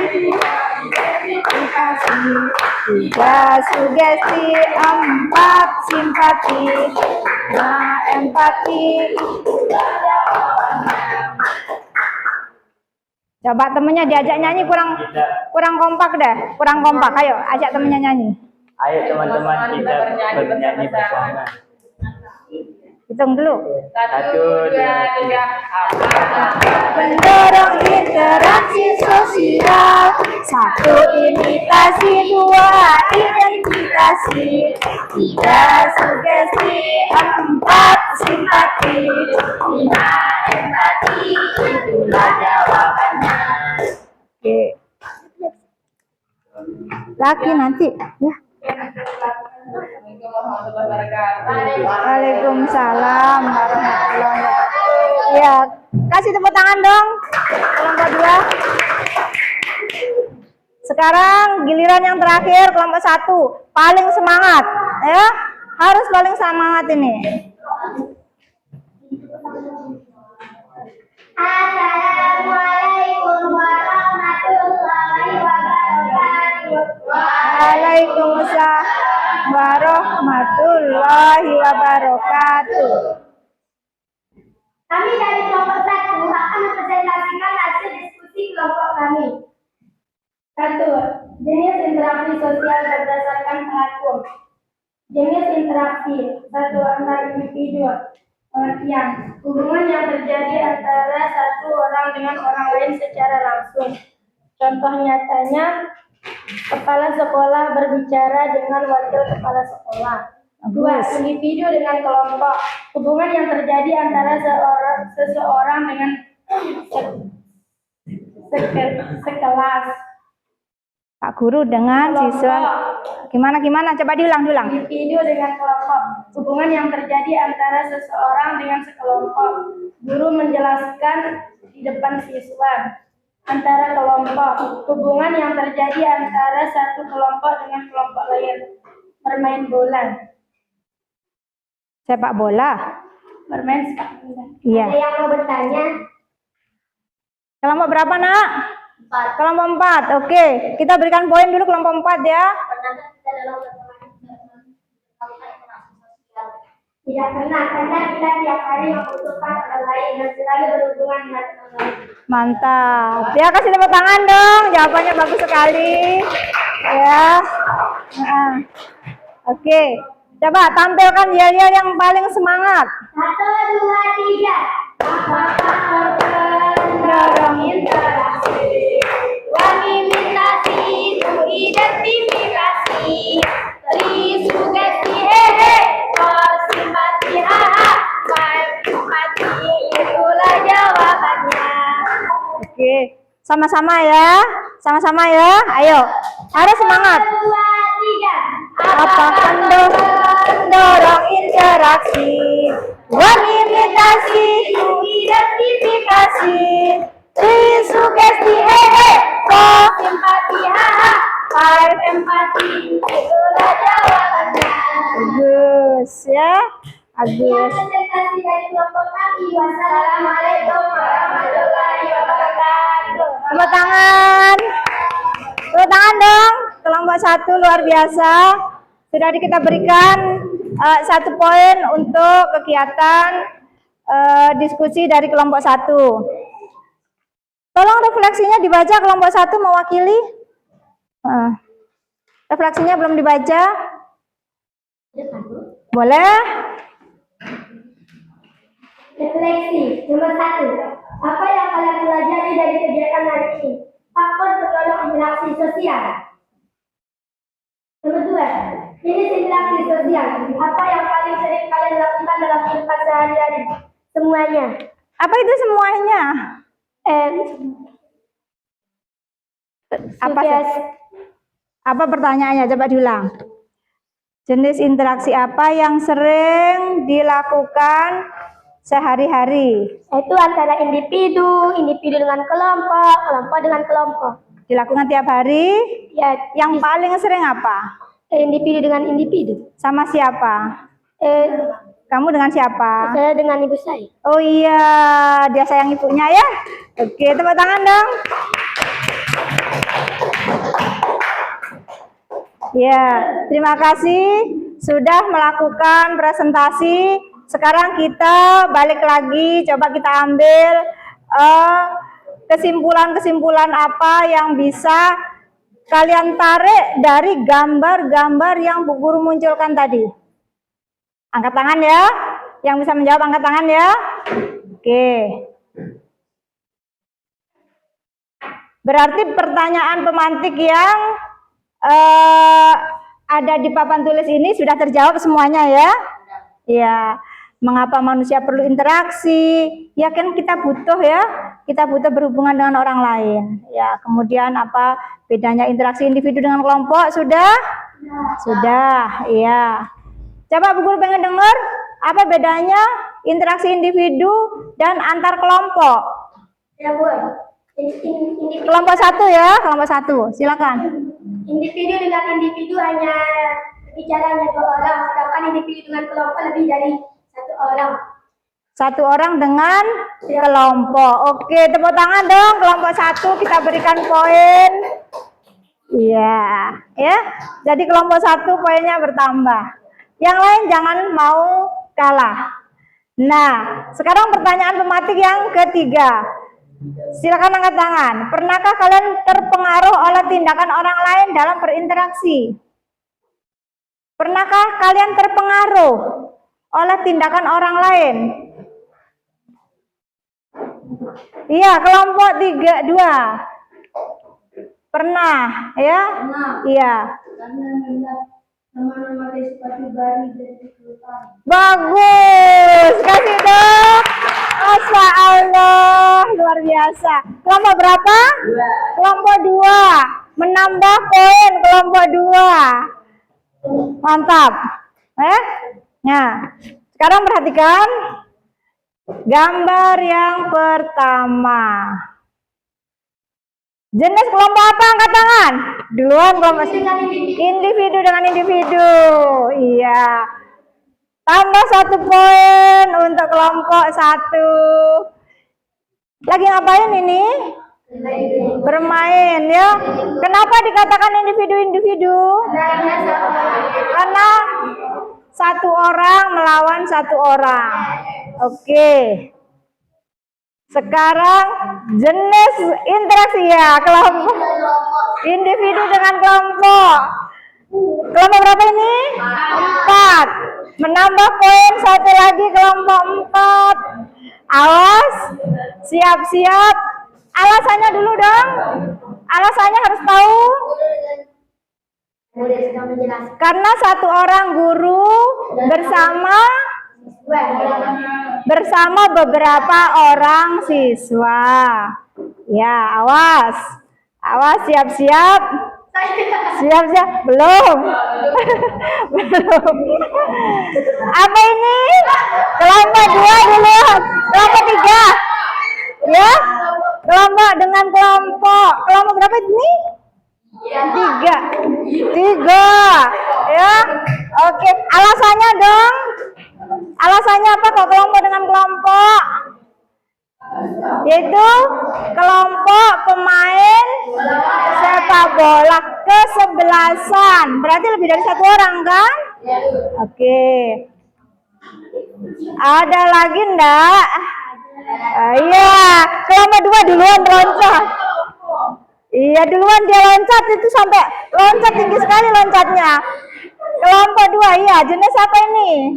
tiga sugesti, 4 simpati, 5 empati. Coba temennya diajak nyanyi kurang kompak deh, kurang kompak. Ayo ajak temennya nyanyi. Ayo teman-teman kita bernyanyi bersama. Hitung dulu. 1, 2, 3. Mendorong interaksi sosial, 1 imitasi, 2 identifikasi, 3 sugesti, 4 simpati, 5 empati. Itulah jawabannya. Oke. Laki nanti ya. Assalamualaikum warahmatullahi wabarakatuh. Waalaikumsalam warahmatullahi wabarakatuh. Ya, kasih tepuk tangan dong kelompok 2. Sekarang giliran yang terakhir kelompok 1. Paling semangat ya. Harus paling semangat ini. Assalamualaikum warahmatullahi wabarakatuh. Waalaikumsalam warahmatullahi wabarakatuh. Kami dari kelompok 1 akan mempresentasikan hasil diskusi kelompok kami. 1. Jenis interaksi sosial berdasarkan pengakuan. Jenis interaksi 1 antar individu. Pengertian, hubungan yang terjadi antara satu orang dengan orang lain secara langsung. Contoh nyatanya, kepala sekolah berbicara dengan wakil kepala sekolah. 2. Individu dengan kelompok, hubungan yang terjadi antara seseorang dengan sekelas. Pak Guru dengan siswa. Gimana? Coba diulang. Individu dengan kelompok, hubungan yang terjadi antara seseorang dengan sekelompok. Guru menjelaskan di depan siswa. Antara kelompok, hubungan yang terjadi antara satu kelompok dengan kelompok lain. Bermain bola. Sepak bola. Bermain sepak bola. Iya. Ada yang mau bertanya? Kelompok berapa, Nak? 4. Kelompok 4. Oke, kita berikan poin dulu kelompok 4 ya. Tidak pernah, karena kita tiap hari membutuhkan orang orang lain dan selalu berhubungan dengan orang lain. Mantap. Ya, kasih tepuk tangan dong. Jawabannya bagus sekali. Ya. Nah. Oke. Coba tampilkan yel-yel yang paling semangat. 1, 2, 3. Apakah mendorong interaksi? Imitasi, identifikasi, sugesti, simpati, mati, itulah jawabannya. Oke. Sama-sama ya. Sama-sama ya. Ayo. Harus semangat. 1, 2, 3. Apakah mendorong interaksi? Imitasi, identifikasi, sugesti, Simpati, empati, itulah jawabannya. Bagus ya. Bagus. Presentasi dari kelompok kami. Wassalamualaikum warahmatullahi wabarakatuh. Tepuk tangan. Tepuk tangan dong. Kelompok 1 luar biasa. Sudah kita berikan 1 poin untuk kegiatan diskusi dari kelompok 1. Tolong refleksinya dibaca, kelompok 1 mewakili. Refleksinya belum dibaca. Boleh? Refleksi nomor 1. Apa yang kalian pelajari dari kegiatan hari ini? Faktor pendorong interaksi sosial. Nomor 2. Ini interaksi sosial. Apa yang paling sering kalian lakukan dalam kehidupan sehari-hari? Semuanya. Apa itu semuanya? Apa pertanyaannya? Coba diulang. Jenis interaksi apa yang sering dilakukan sehari-hari? Itu antara individu dengan kelompok, kelompok dengan kelompok. Dilakukan tiap hari? Ya, Yang paling sering apa? individu dengan individu. Sama siapa? Kamu dengan siapa? Saya dengan ibu saya. Oh iya, dia sayang ibunya ya. Oke, tepuk tangan dong. Ya, terima kasih sudah melakukan presentasi. Sekarang kita balik lagi, coba kita ambil kesimpulan-kesimpulan apa yang bisa kalian tarik dari gambar-gambar yang Bu Guru munculkan tadi. Angkat tangan ya. Yang bisa menjawab angkat tangan ya. Oke. Berarti pertanyaan pemantik yang ada di papan tulis ini sudah terjawab semuanya ya. Ya. Mengapa manusia perlu interaksi? Ya kan kita butuh ya. Kita butuh berhubungan dengan orang lain. Ya, kemudian apa bedanya interaksi individu dengan kelompok? Sudah? Sudah, iya. Coba Bu Guru pengen dengar apa bedanya interaksi individu dan antar kelompok. Ya, Bu. Kelompok 1 ya, kelompok 1. Silakan. Individu dengan individu hanya bicara hanya 2 orang, sedangkan individu dengan kelompok lebih dari 1 orang. 1 orang dengan kelompok. Oke, tepuk tangan dong. Kelompok 1 kita berikan poin. Iya, ya. Jadi kelompok 1 poinnya bertambah. Yang lain jangan mau kalah. Nah, sekarang pertanyaan pemantik yang ketiga. Silakan angkat tangan. Pernahkah kalian terpengaruh oleh tindakan orang lain dalam berinteraksi? Pernahkah kalian terpengaruh oleh tindakan orang lain? Iya, kelompok 2. Pernah, ya? Iya. Bagus, kasih dong. Masya Allah, luar biasa. Kelompok berapa? 2. Kelompok 2. Menambah poin kelompok 2. Mantap. Nah, sekarang perhatikan gambar yang pertama. Jenis kelompok apa? Angkat tangan. Duluan kelompok individu dengan individu. Iya. Tambah 1 poin untuk kelompok 1. Lagi ngapain ini? Bermain ya. Kenapa dikatakan individu-individu? Karena 1 orang melawan 1 orang. Oke. Sekarang jenis interaksi ya, kelompok individu dengan kelompok. Kelompok berapa ini? 4. Menambah poin satu lagi, kelompok 4. Awas, siap-siap. Alasannya dulu dong. Alasannya harus tahu. Karena satu orang guru bersama beberapa orang siswa. Ya, awas. Awas, siap-siap. Siap-siap. Belum. Belum. Apa ini? Kelompok 2 dulu. Kelompok 3. Ya. Kelompok dengan kelompok. Kelompok berapa ini? 3. Ya. Oke. Alasannya dong. Alasannya apa kok kelompok dengan kelompok? Yaitu kelompok pemain sepak bola kesebelasan. Berarti lebih dari 1 orang kan? Oke. Ada lagi enggak? Iya, kelompok 2 duluan loncat. Iya, duluan dia loncat, itu sampai loncat tinggi sekali loncatnya. Kelompok 2, iya, jenis apa ini?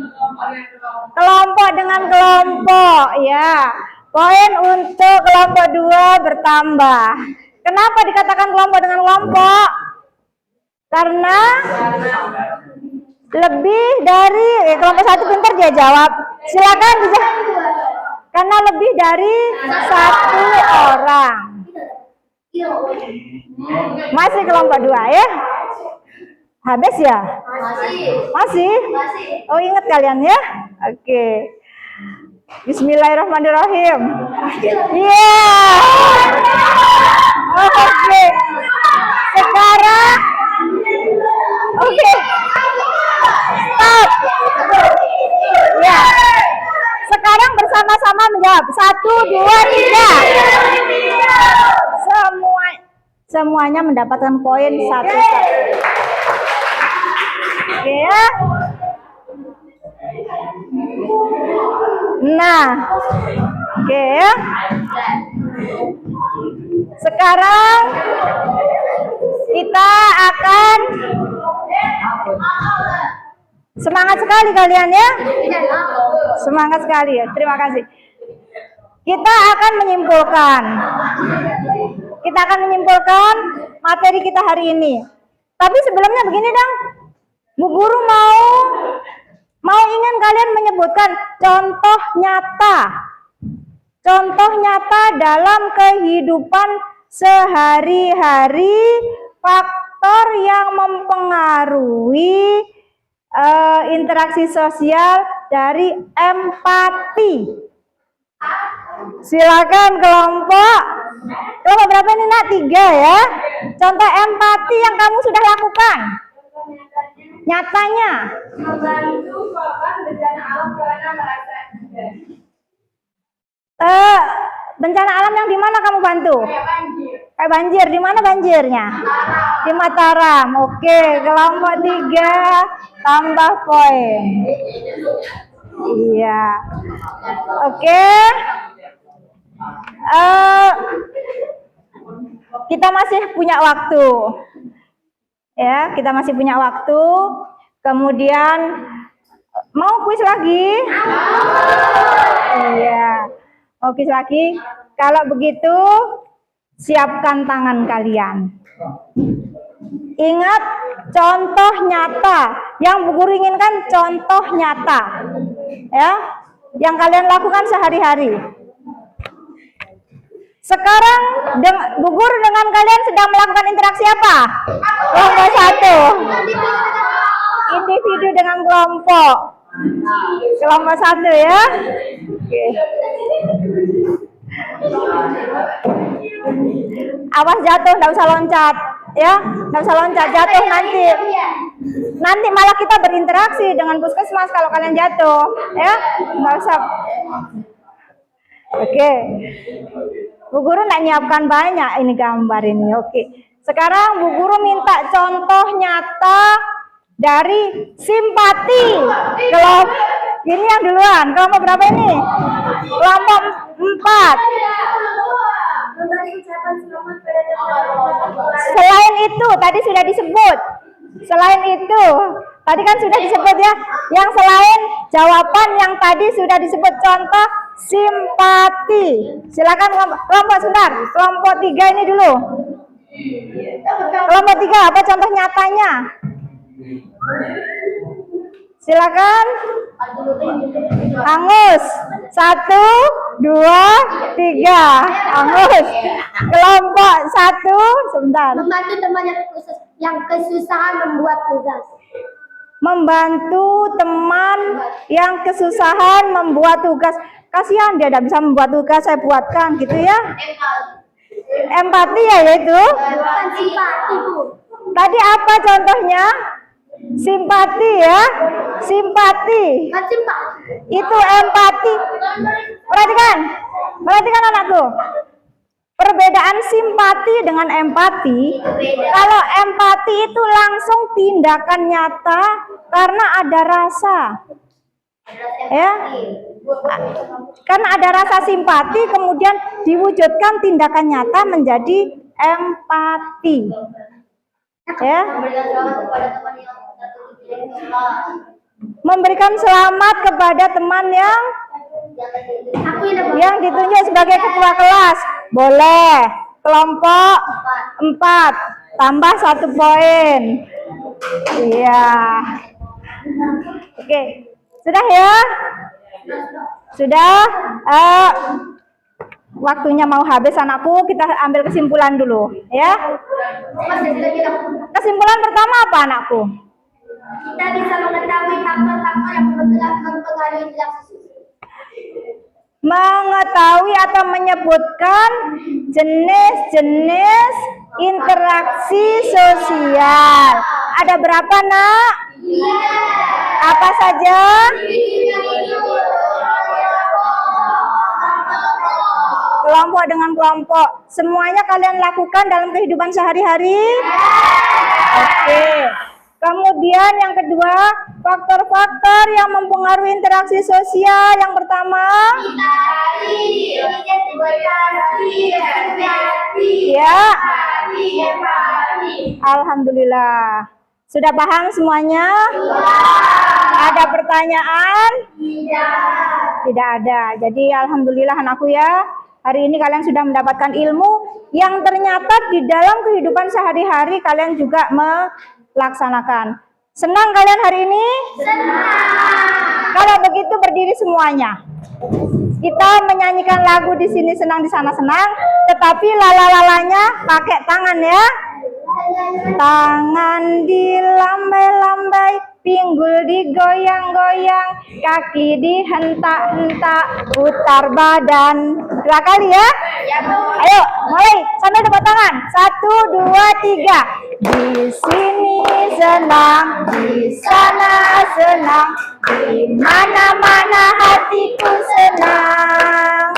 Kelompok dengan kelompok, ya. Poin untuk kelompok 2 bertambah. Kenapa dikatakan kelompok dengan kelompok? Karena lebih dari kelompok 1 pintar dia jawab. Silakan dijawab. Karena lebih dari 1 orang. Masih kelompok 2 ya? Habis ya? Masih? Oh, ingat kalian ya? Oke. Bismillahirrahmanirrahim. Iya. Oke. Sekarang oke. Stop. Ya. Sekarang bersama-sama menjawab. 1, 2, 3. Semuanya mendapatkan poin 1. Oke ya. Nah, oke ya. Sekarang kita akan semangat sekali kalian ya. Semangat sekali ya. Terima kasih. Kita akan menyimpulkan. Materi kita hari ini. Tapi sebelumnya begini dong. Bu Guru mau ingin kalian menyebutkan contoh nyata dalam kehidupan sehari-hari, faktor yang mempengaruhi interaksi sosial dari empati. Silakan kelompok berapa ini nak? 3 ya. Contoh empati yang kamu sudah lakukan nyatanya. Membantu korban bencana alam karena merasa bencana alam yang di mana kamu bantu? Kayak banjir. Di mana banjirnya? Di Mataram. Oke, kelompok 3 tambah poin. Iya. Oke. Kita masih punya waktu. Ya, kita masih punya waktu. Kemudian mau kuis lagi? Iya. Mau kuis lagi? Kalau begitu, siapkan tangan kalian. Ingat contoh nyata. Yang Bu Guru inginkan contoh nyata. Ya, yang kalian lakukan sehari-hari. Sekarang Bu Guru dengan kalian sedang melakukan interaksi apa? Kelompok 1. Individu dengan kelompok. Kelompok 1 ya. Oke. Awas jatuh, enggak usah loncat ya. Enggak usah loncat, jatuh nanti. Nanti malah kita berinteraksi dengan puskesmas kalau kalian jatuh ya. Enggak usah. Oke. Bu Guru nggak nyiapkan banyak ini gambar ini. Oke. Sekarang Bu Guru minta contoh nyata dari simpati. Kelompok ini yang duluan. Kelompok berapa ini? Kelompok 4. Memberi ucapan selamat pada teman-teman. Selain itu, tadi sudah disebut. Selain itu, tadi kan sudah disebut ya. Yang selain jawaban yang tadi sudah disebut, contoh simpati. Silakan kelompok sebentar. Kelompok 3 ini dulu. Kelompok 3 apa contoh nyatanya? Silakan. Angus. 1, 2, 3. Angus. Kelompok 1 sebentar. Membantu teman yang kesusahan membuat tugas. Membantu teman yang kesusahan membuat tugas. Kasihan dia tidak bisa membuat tugas, saya buatkan gitu ya. Empati ya yaitu. Bukan simpati, Bu. Tadi apa contohnya? Simpati ya. Simpati. Bukan simpati. Itu empati. Perhatikan. Perhatikan anakku. Perbedaan simpati dengan empati. Kalau empati itu langsung tindakan nyata karena ada rasa. Ya. Karena ada rasa simpati kemudian diwujudkan tindakan nyata menjadi empati. Ya. Memberikan selamat kepada teman yang ditunjuk sebagai ketua kelas. Boleh. Kelompok 4 tambah 1 poin. Iya. Oke. Sudah ya? Sudah. Waktunya mau habis anakku, kita ambil kesimpulan dulu ya. Kesimpulan pertama apa anakku? Kita bisa mengetahui faktor-faktor yang mempengaruhi interaksi. Mengetahui atau menyebutkan jenis-jenis interaksi sosial. Ada berapa nak? Apa saja? Kelompok dengan kelompok. Semuanya kalian lakukan dalam kehidupan sehari-hari? Oke. Kemudian yang kedua, faktor-faktor yang mempengaruhi interaksi sosial. Yang pertama, ya. Alhamdulillah. Sudah paham semuanya? Ada pertanyaan? Tidak ada. Jadi alhamdulillah anakku ya. Hari ini kalian sudah mendapatkan ilmu yang ternyata di dalam kehidupan sehari-hari kalian juga melaksanakan. Senang kalian hari ini? Senang. Kalau begitu berdiri semuanya. Kita menyanyikan lagu di sini senang, di sana senang, tetapi lala-lalanya pakai tangan ya. Tangan dilambai-lambai, pinggul digoyang-goyang, kaki dihentak-hentak, putar badan. 2 kali ya. Ayo, mulai sambil tepuk tangan. 1, 2, 3. Di sini senang, di sana senang, di mana-mana hatiku senang.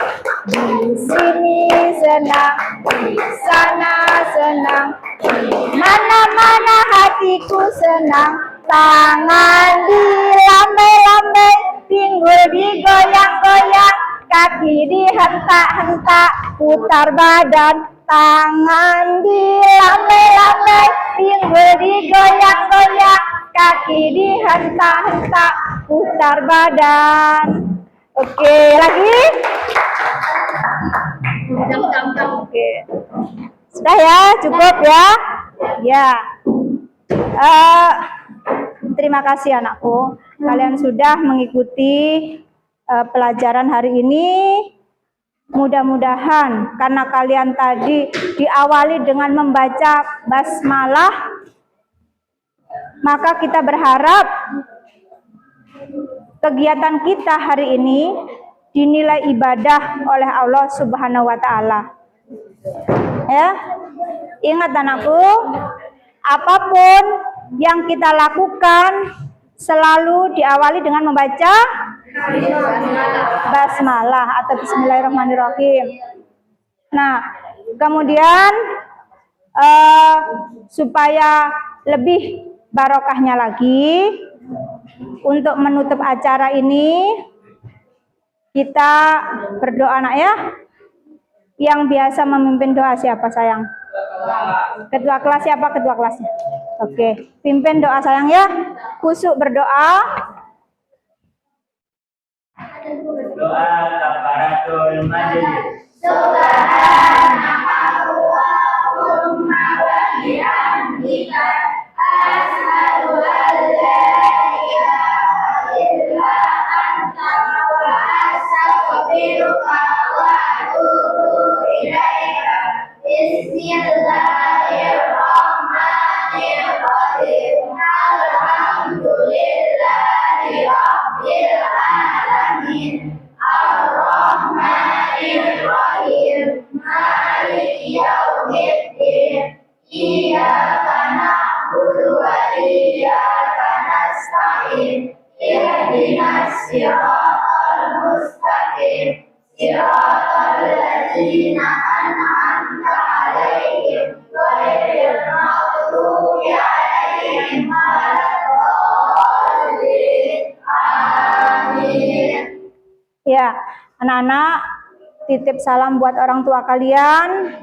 Di sini senang, di sana senang, di mana-mana hatiku senang. Tangan dilambai-lambai, pinggul digoyang-goyang, kaki dihentak-hentak, putar badan. Tangan dilambai-lambai, pinggul digoyang-goyang, kaki dihentak-hentak, putar badan. Oke, lagi. Oke. Sudah ya, cukup ya. Ya. Terima kasih anakku. Kalian sudah mengikuti pelajaran hari ini. Mudah-mudahan karena kalian tadi diawali dengan membaca basmalah, maka kita berharap kegiatan kita hari ini dinilai ibadah oleh Allah Subhanahu wa taala. Ya. Ingat anakku, apapun yang kita lakukan selalu diawali dengan membaca basmalah atau bismillahirrahmanirrahim. Nah, kemudian supaya lebih barokahnya lagi, untuk menutup acara ini Kita berdoa nak ya. Yang biasa memimpin doa siapa sayang? Ketua kelas siapa ketua kelasnya? Oke, pimpin doa sayang ya. Khusyuk berdoa. Doa kafaratul majlis. Ya, anak-anak titip salam buat orang tua kalian,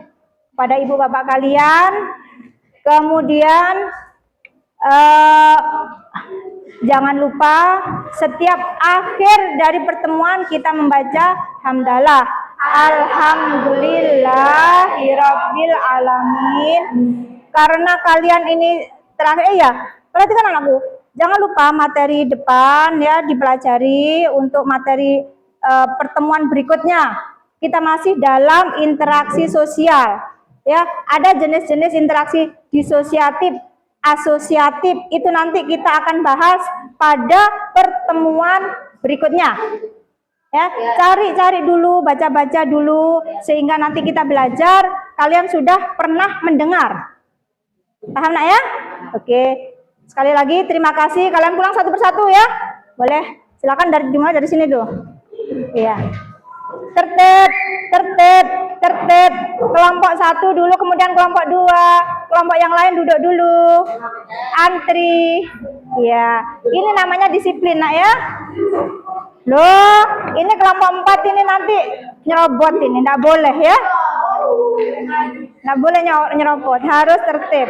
pada ibu bapak kalian. Kemudian jangan lupa setiap akhir dari pertemuan kita membaca hamdalah. Alhamdulillahirabbil alamin. Karena kalian ini terakhir ya, perhatikan anakku. Jangan lupa materi depan ya dipelajari untuk materi pertemuan berikutnya. Kita masih dalam interaksi sosial. Ya, ada jenis-jenis interaksi disosiatif, asosiatif, itu nanti kita akan bahas pada pertemuan berikutnya. Ya, cari-cari dulu, baca-baca dulu, sehingga nanti kita belajar, kalian sudah pernah mendengar. Paham nak ya? Oke, sekali lagi terima kasih. Kalian pulang satu persatu ya. Boleh, silakan dimulai dari sini dulu. Iya. Tertib. Kelompok 1 dulu, kemudian kelompok 2, kelompok yang lain duduk dulu. Antri. Ya, ini namanya disiplin nak ya. Loh, ini kelompok 4 ini nanti nyerobot ini, enggak boleh ya. Enggak boleh nyerobot, harus tertib.